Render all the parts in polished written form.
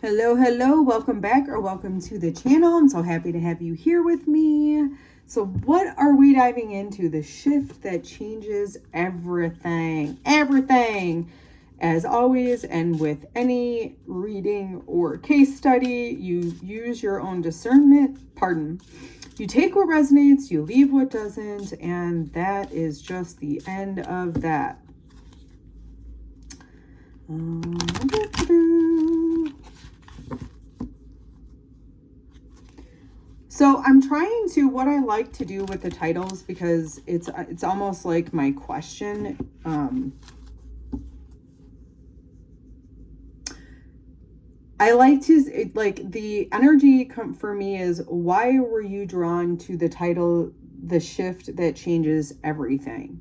Hello, welcome back or welcome to the channel. I'm so happy to have you here with me. So what are we diving into? The shift that changes everything. As always, and with any reading or case study, you use your own discernment. You take what resonates, you leave what doesn't, and that is just the end of that. So I'm trying to, what I like to do with the titles, because it's almost like my question. I like to, like, the energy for me is, why were you drawn to the title, The Shift That Changes Everything?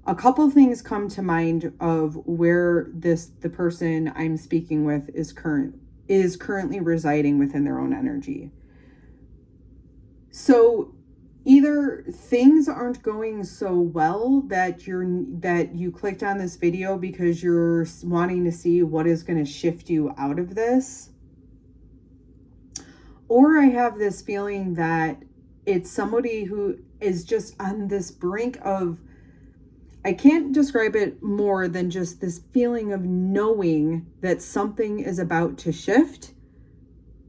A couple things come to mind of where the person I'm speaking with is currently residing within their own energy. So either things aren't going so well that you clicked on this video because you're wanting to see what is going to shift you out of this. Or I have this feeling that it's somebody who is just on this brink of, I can't describe it more than just this feeling of knowing that something is about to shift.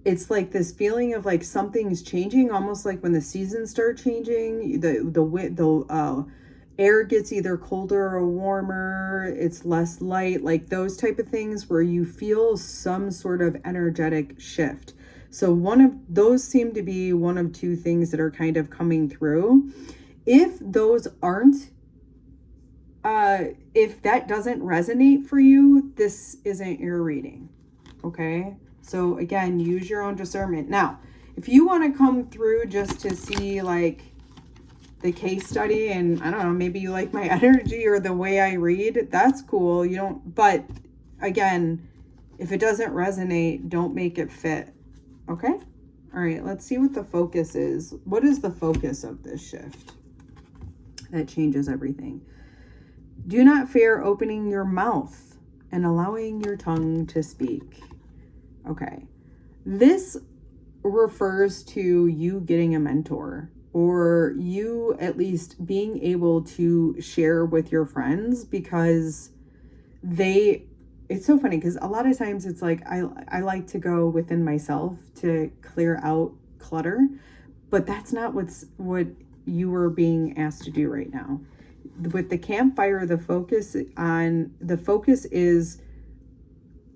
It's like this feeling of like something's changing, almost like when the seasons start changing, the air gets either colder or warmer, it's less light, like those type of things where you feel some sort of energetic shift. So one of those seem to be one of two things that are kind of coming through. If those aren't, if that doesn't resonate for you, this isn't your reading, okay? So again, use your own discernment. Now, if you want to come through just to see like the case study, and I don't know, maybe you like my energy or the way I read, that's cool. But again, if it doesn't resonate, don't make it fit. Okay? All right, let's see what the focus is. What is the focus of this shift that changes everything? Do not fear opening your mouth and allowing your tongue to speak. Okay, this refers to you getting a mentor, or you at least being able to share with your friends, because it's so funny because a lot of times it's like I like to go within myself to clear out clutter, but that's not what you were being asked to do right now. With the campfire, the focus is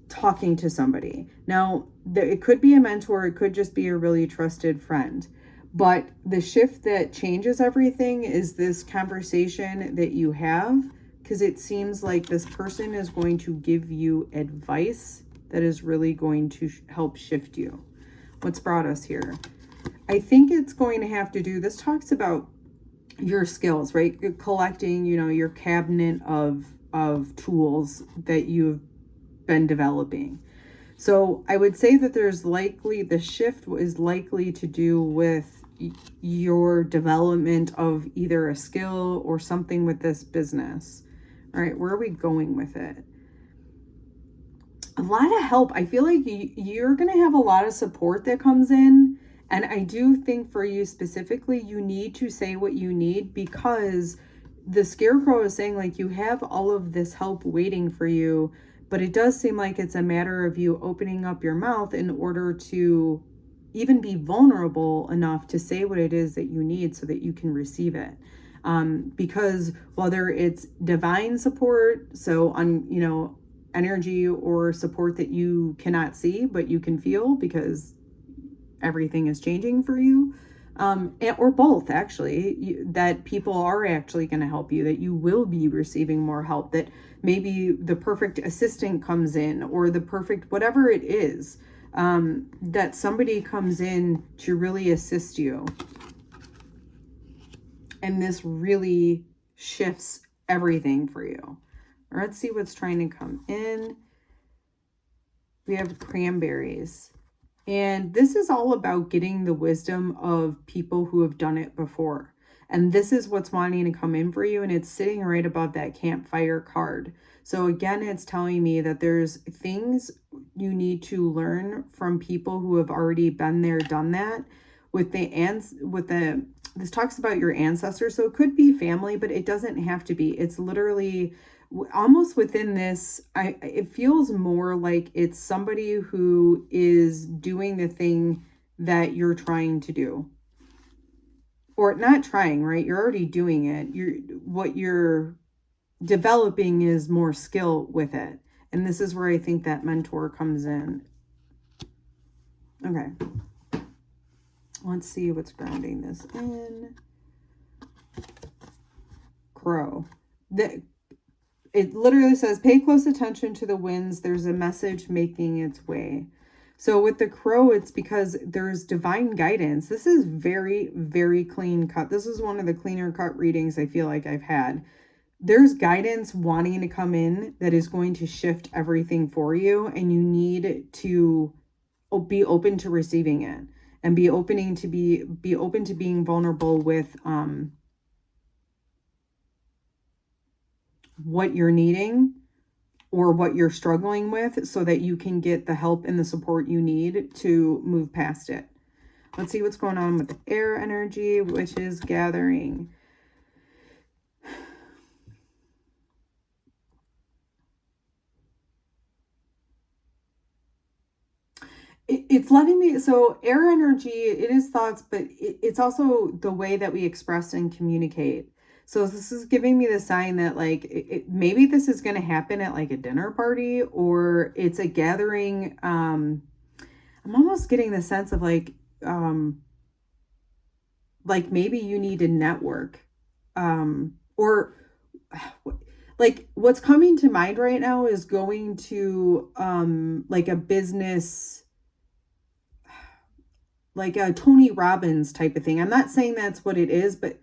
talking to somebody. Now, it could be a mentor, it could just be a really trusted friend. But the shift that changes everything is this conversation that you have, because it seems like this person is going to give you advice that is really going to help shift you. What's brought us here? I think it's going to have to do, this talks about your skills, right? You're collecting, your cabinet of tools that you've been developing. So I would say that the shift is likely to do with your development of either a skill or something with this business. All right, where are we going with it? A lot of help. I feel like you're going to have a lot of support that comes in. And I do think for you specifically, you need to say what you need, because the scarecrow is saying like you have all of this help waiting for you. But it does seem like it's a matter of you opening up your mouth in order to even be vulnerable enough to say what it is that you need so that you can receive it. Because whether it's divine support, so on, energy or support that you cannot see, but you can feel because everything is changing for you, or both, actually, that people are actually going to help you, that you will be receiving more help, that maybe the perfect assistant comes in, or the perfect whatever it is, that somebody comes in to really assist you. And this really shifts everything for you. Let's see what's trying to come in. We have cranberries. And this is all about getting the wisdom of people who have done it before. And this is what's wanting to come in for you. And it's sitting right above that campfire card. So again, it's telling me that there's things you need to learn from people who have already been there, done that. This talks about your ancestors. So it could be family, but it doesn't have to be. It's literally almost within this. It feels more like it's somebody who is doing the thing that you're trying to do. Or not trying, right? You're already doing it. What you're developing is more skill with it. And this is where I think that mentor comes in. Okay. Let's see what's grounding this in. Crow. It literally says, pay close attention to the winds. There's a message making its way. So with the crow, it's because there's divine guidance. This is very, very clean cut. This is one of the cleaner cut readings I feel like I've had. There's guidance wanting to come in that is going to shift everything for you. And you need to be open to receiving it and be open to being vulnerable with what you're needing or what you're struggling with, so that you can get the help and the support you need to move past it. Let's see what's going on with the air energy, which is gathering. It's letting me, so air energy, it is thoughts, but it's also the way that we express and communicate. So this is giving me the sign that like, maybe this is going to happen at like a dinner party, or it's a gathering. I'm almost getting the sense of like maybe you need to network, or like what's coming to mind right now is going to like a business, like a Tony Robbins type of thing. I'm not saying that's what it is, but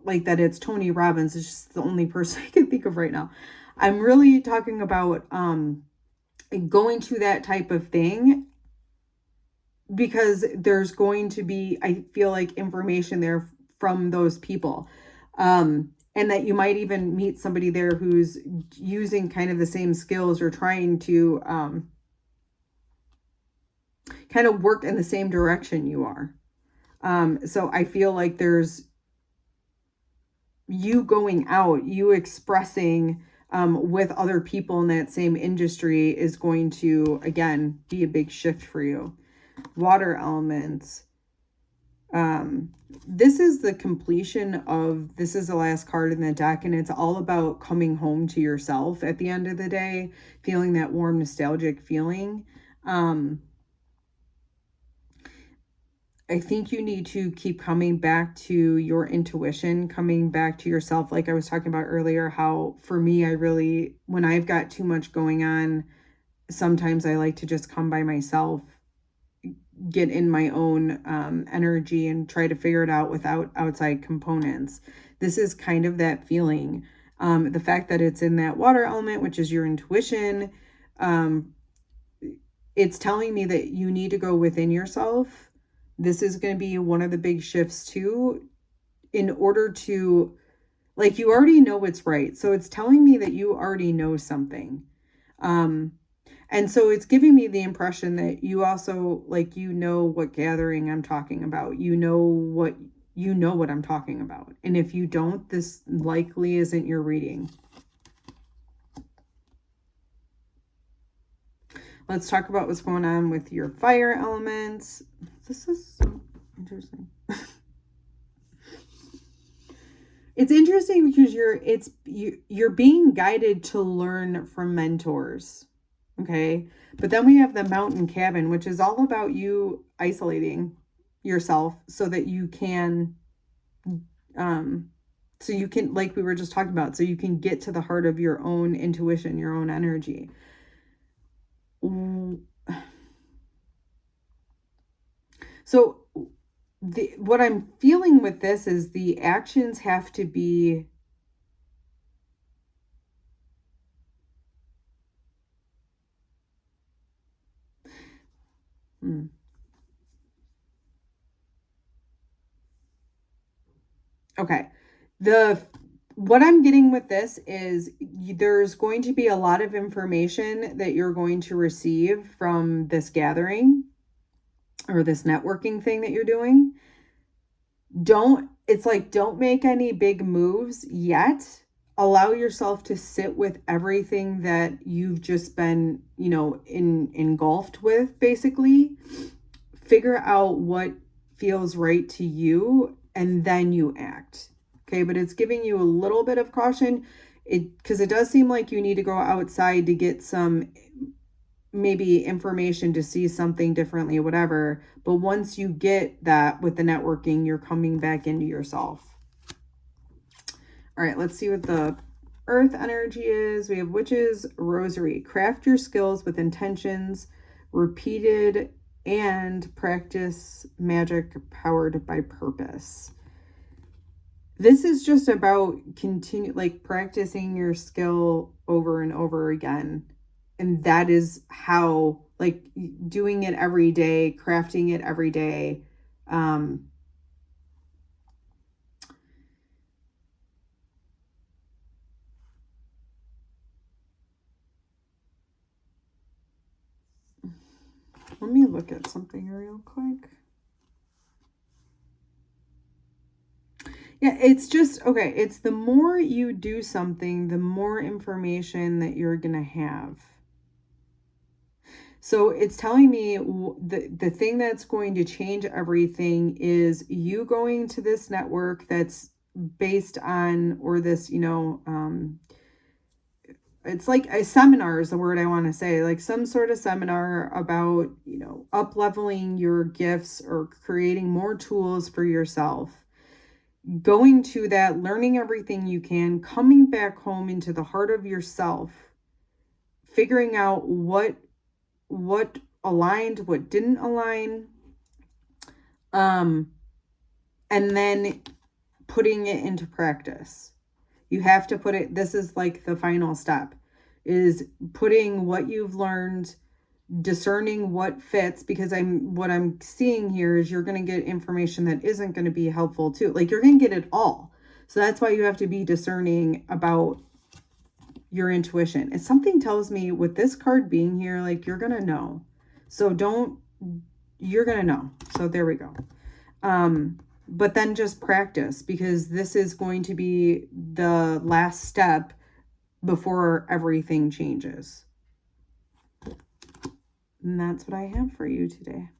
like that it's Tony Robbins is just the only person I can think of right now. I'm really talking about going to that type of thing, because there's going to be, I feel like, information there from those people. And that you might even meet somebody there who's using kind of the same skills, or trying to kind of work in the same direction you are. So I feel like there's you going out, you expressing with other people in that same industry is going to, again, be a big shift for you. Water elements. This is the completion of, this is the last card in the deck, and it's all about coming home to yourself at the end of the day, feeling that warm, nostalgic feeling. I think you need to keep coming back to your intuition, coming back to yourself. Like I was talking about earlier, how for me, when I've got too much going on, sometimes I like to just come by myself, get in my own energy, and try to figure it out without outside components. This is kind of that feeling. The fact that it's in that water element, which is your intuition, it's telling me that you need to go within yourself. This is going to be one of the big shifts too, in order to, like, you already know what's right. So it's telling me that you already know something. And so it's giving me the impression that you also, like, you know what gathering I'm talking about. You know what I'm talking about. And if you don't, this likely isn't your reading. Let's talk about what's going on with your fire elements. This is so interesting. It's interesting because you're being guided to learn from mentors. Okay. But then we have the mountain cabin, which is all about you isolating yourself so that you can, like we were just talking about, so you can get to the heart of your own intuition, your own energy. So what I'm feeling with this is the actions have to be Okay. What I'm getting with this is there's going to be a lot of information that you're going to receive from this gathering or this networking thing that you're doing. Don't make any big moves yet. Allow yourself to sit with everything that you've just been, engulfed with, basically. Figure out what feels right to you, and then you act. Okay, but it's giving you a little bit of caution, because it does seem like you need to go outside to get some maybe information, to see something differently, whatever. But once you get that with the networking, you're coming back into yourself. All right, let's see what the earth energy is. We have witches rosary. Craft your skills with intentions, repeated, and practice magic powered by purpose. This is just about practicing your skill over and over again. And that is how, doing it every day, crafting it every day. Let me look at something real quick. Yeah, it's just, okay, it's the more you do something, the more information that you're going to have. So it's telling me the thing that's going to change everything is you going to this network that's based on, or this, it's like a seminar is the word I want to say, like some sort of seminar about, up-leveling your gifts or creating more tools for yourself. Going to that, learning everything you can, coming back home into the heart of yourself, figuring out what aligned, what didn't align, and then putting it into practice. You have to put it, this is like the final step, is putting what you've learned, discerning what fits, because what I'm seeing here is you're going to get information that isn't going to be helpful too. You're going to get it all. So that's why you have to be discerning about your intuition. If something tells me with this card being here, you're going to know. So you're going to know. So there we go. But then just practice, because this is going to be the last step before everything changes. And that's what I have for you today.